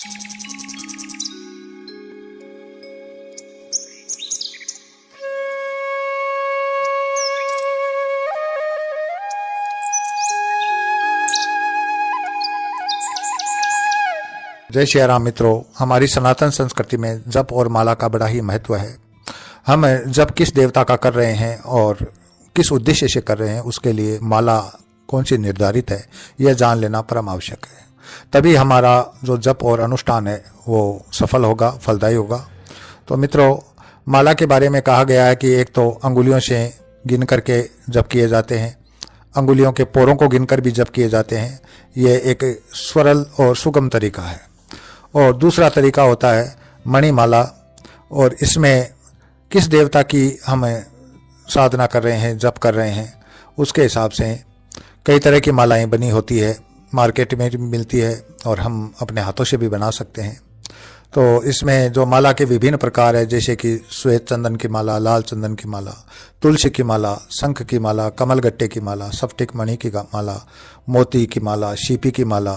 जय श्री राम मित्रों, हमारी सनातन संस्कृति में जप और माला का बड़ा ही महत्व है। हम जप किस देवता का कर रहे हैं और किस उद्देश्य से कर रहे हैं, उसके लिए माला कौन सी निर्धारित है, यह जान लेना परम आवश्यक है। तभी हमारा जो जप और अनुष्ठान है वो सफल होगा, फलदायी होगा। तो मित्रों, माला के बारे में कहा गया है कि एक तो अंगुलियों से गिन करके जप किए जाते हैं, अंगुलियों के पोरों को गिनकर भी जप किए जाते हैं। ये एक सरल और सुगम तरीका है। और दूसरा तरीका होता है मणिमाला, और इसमें किस देवता की हम साधना कर रहे हैं, जप कर रहे हैं, उसके हिसाब से कई तरह की मालाएं बनी होती है, मार्केट में भी मिलती है और हम अपने हाथों से भी बना सकते हैं। तो इसमें जो माला के विभिन्न प्रकार है, जैसे कि श्वेत चंदन की माला, लाल चंदन की माला, तुलसी की माला, शंख की माला, कमलगट्टे की माला, स्फटिक मणि की माला, मोती की माला, शीपी की माला,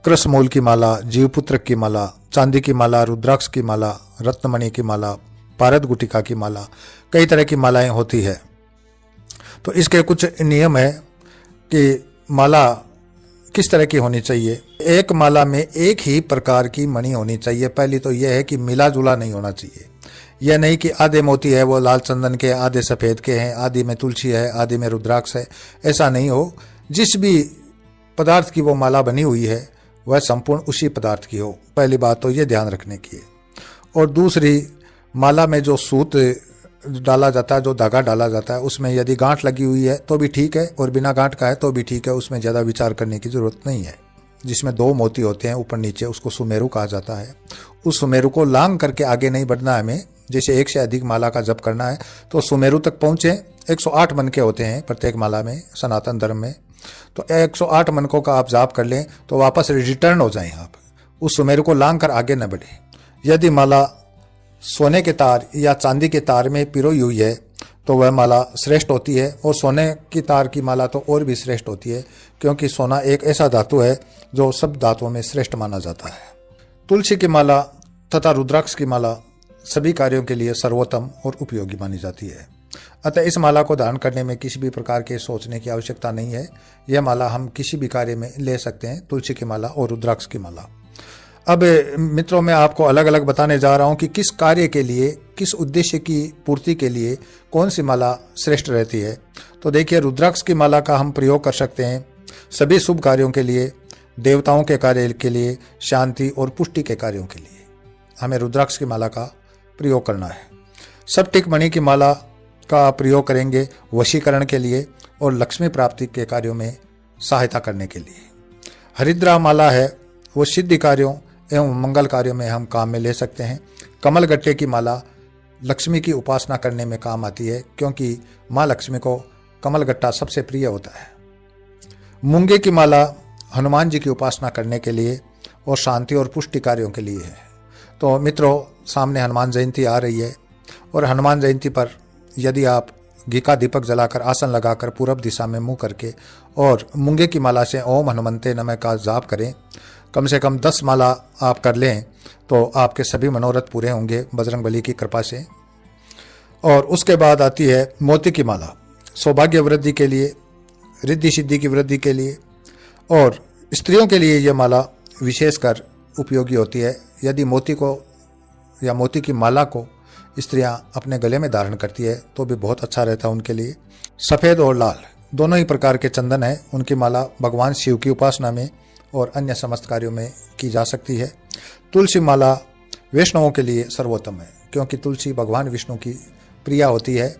कृष्णमूल की माला, जीवपुत्र की माला, चांदी की माला, रुद्राक्ष की माला, रत्नमणि की माला, पारद गुटिका की माला, कई तरह की मालाएं होती है। तो इसके कुछ नियम है कि माला किस तरह की होनी चाहिए। एक माला में एक ही प्रकार की मणि होनी चाहिए। पहली तो यह है कि मिला जुला नहीं होना चाहिए। यह नहीं कि आधे मोती है वो लाल चंदन के, आधे सफ़ेद के हैं, आधे में तुलसी है, आधे में रुद्राक्ष है, ऐसा नहीं हो। जिस भी पदार्थ की वो माला बनी हुई है वह संपूर्ण उसी पदार्थ की हो। पहली बात तो ये ध्यान रखने की है। और दूसरी, माला में जो सूत डाला जाता है, जो धागा डाला जाता है, उसमें यदि गांठ लगी हुई है तो भी ठीक है, और बिना गांठ का है तो भी ठीक है, उसमें ज़्यादा विचार करने की ज़रूरत नहीं है। जिसमें दो मोती होते हैं ऊपर नीचे, उसको सुमेरु कहा जाता है। उस सुमेरु को लांग करके आगे नहीं बढ़ना है हमें। जैसे एक से अधिक माला का जप करना है तो सुमेरु तक पहुँचे। 108 मन के होते हैं प्रत्येक माला में, सनातन धर्म में। तो 108 मनकों का आप जाप कर लें तो वापस रिटर्न हो जाएं आप, उस सुमेरु को लांग कर आगे न बढ़े। यदि माला सोने के तार या चांदी के तार में पिरोई हुई है तो वह माला श्रेष्ठ होती है, और सोने की तार की माला तो और भी श्रेष्ठ होती है, क्योंकि सोना एक ऐसा धातु है जो सब धातुओं में श्रेष्ठ माना जाता है। तुलसी की माला तथा रुद्राक्ष की माला सभी कार्यों के लिए सर्वोत्तम और उपयोगी मानी जाती है। अतः इस माला को धारण करने में किसी भी प्रकार के सोचने की आवश्यकता नहीं है। यह माला हम किसी भी कार्य में ले सकते हैं, तुलसी की माला और रुद्राक्ष की माला। अब मित्रों, मैं आपको अलग अलग बताने जा रहा हूं कि किस कार्य के लिए, किस उद्देश्य की पूर्ति के लिए कौन सी माला श्रेष्ठ रहती है। तो देखिए, रुद्राक्ष की माला का हम प्रयोग कर सकते हैं सभी शुभ कार्यों के लिए, देवताओं के कार्य के लिए, शांति और पुष्टि के कार्यों के लिए हमें रुद्राक्ष की माला का प्रयोग करना है। स्फटिक मणि की माला का प्रयोग करेंगे वशीकरण के लिए और लक्ष्मी प्राप्ति के कार्यों में सहायता करने के लिए। हरिद्रा माला है वो सिद्धि कार्यों एवं मंगल कार्यों में हम काम में ले सकते हैं। कमलगट्टे की माला लक्ष्मी की उपासना करने में काम आती है, क्योंकि माँ लक्ष्मी को कमलगट्टा सबसे प्रिय होता है। मूंगे की माला हनुमान जी की उपासना करने के लिए और शांति और पुष्टि कार्यों के लिए है। तो मित्रों, सामने हनुमान जयंती आ रही है, और हनुमान जयंती पर यदि आप घी का दीपक जलाकर आसन लगाकर पूरब दिशा में मुंह करके और मूंगे की माला से ओम हनुमंते नमः का जाप करें, कम से कम 10 माला आप कर लें तो आपके सभी मनोरथ पूरे होंगे बजरंगबली की कृपा से। और उसके बाद आती है मोती की माला, सौभाग्य वृद्धि के लिए, रिद्धि सिद्धि की वृद्धि के लिए, और स्त्रियों के लिए यह माला विशेषकर उपयोगी होती है। यदि मोती को या मोती की माला को स्त्रियां अपने गले में धारण करती है तो भी बहुत अच्छा रहता है उनके लिए। सफ़ेद और लाल दोनों ही प्रकार के चंदन है, उनकी माला भगवान शिव की उपासना में और अन्य समस्त कार्यों में की जा सकती है। तुलसी माला वैष्णवों के लिए सर्वोत्तम है, क्योंकि तुलसी भगवान विष्णु की प्रिया होती है,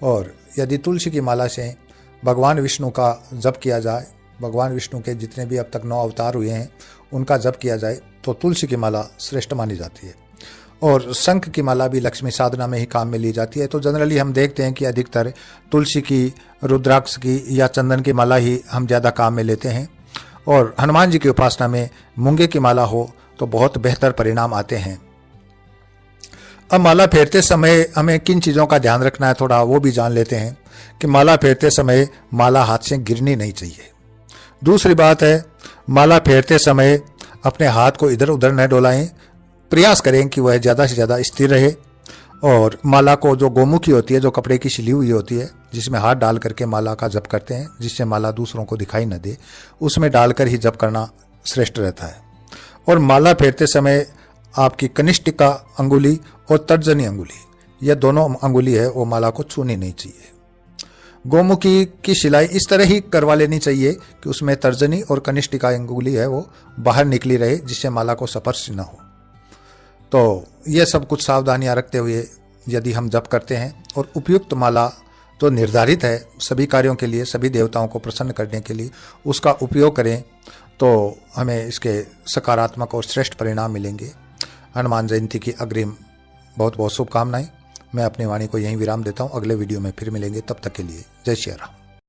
और यदि तुलसी की माला से भगवान विष्णु का जप किया जाए, भगवान विष्णु के जितने भी अब तक 9 अवतार हुए हैं उनका जप किया जाए, तो तुलसी की माला श्रेष्ठ मानी जाती है। और शंख की माला भी लक्ष्मी साधना में ही काम में ली जाती है। तो जनरली हम देखते हैं कि अधिकतर तुलसी की, रुद्राक्ष की या चंदन की माला ही हम ज़्यादा काम में लेते हैं, और हनुमान जी की उपासना में मूंगे की माला हो तो बहुत बेहतर परिणाम आते हैं। अब माला फेरते समय हमें किन चीज़ों का ध्यान रखना है, थोड़ा वो भी जान लेते हैं कि माला फेरते समय माला हाथ से गिरनी नहीं चाहिए। दूसरी बात है, माला फेरते समय अपने हाथ को इधर उधर न डोलाएं, प्रयास करें कि वह ज़्यादा से ज़्यादा स्थिर रहे। और माला को जो गोमुखी होती है, जो कपड़े की सिली हुई होती है, जिसमें हाथ डाल करके माला का जप करते हैं, जिससे माला दूसरों को दिखाई न दे, उसमें डालकर ही जप करना श्रेष्ठ रहता है। और माला फेरते समय आपकी कनिष्ठिका अंगुली और तर्जनी अंगुली, यह दोनों अंगुली है वो माला को छूनी नहीं चाहिए। गोमुखी की सिलाई इस तरह ही करवा लेनी चाहिए कि उसमें तर्जनी और कनिष्ठिका अंगुली है वो बाहर निकली रहे, जिससे माला को स्पर्श न हो। तो ये सब कुछ सावधानियां रखते हुए यदि हम जप करते हैं और उपयुक्त माला जो निर्धारित है सभी कार्यों के लिए, सभी देवताओं को प्रसन्न करने के लिए, उसका उपयोग करें तो हमें इसके सकारात्मक और श्रेष्ठ परिणाम मिलेंगे। हनुमान जयंती की अग्रिम बहुत बहुत शुभकामनाएं। मैं अपनी वाणी को यहीं विराम देता हूं। अगले वीडियो में फिर मिलेंगे, तब तक के लिए जय श्री राम।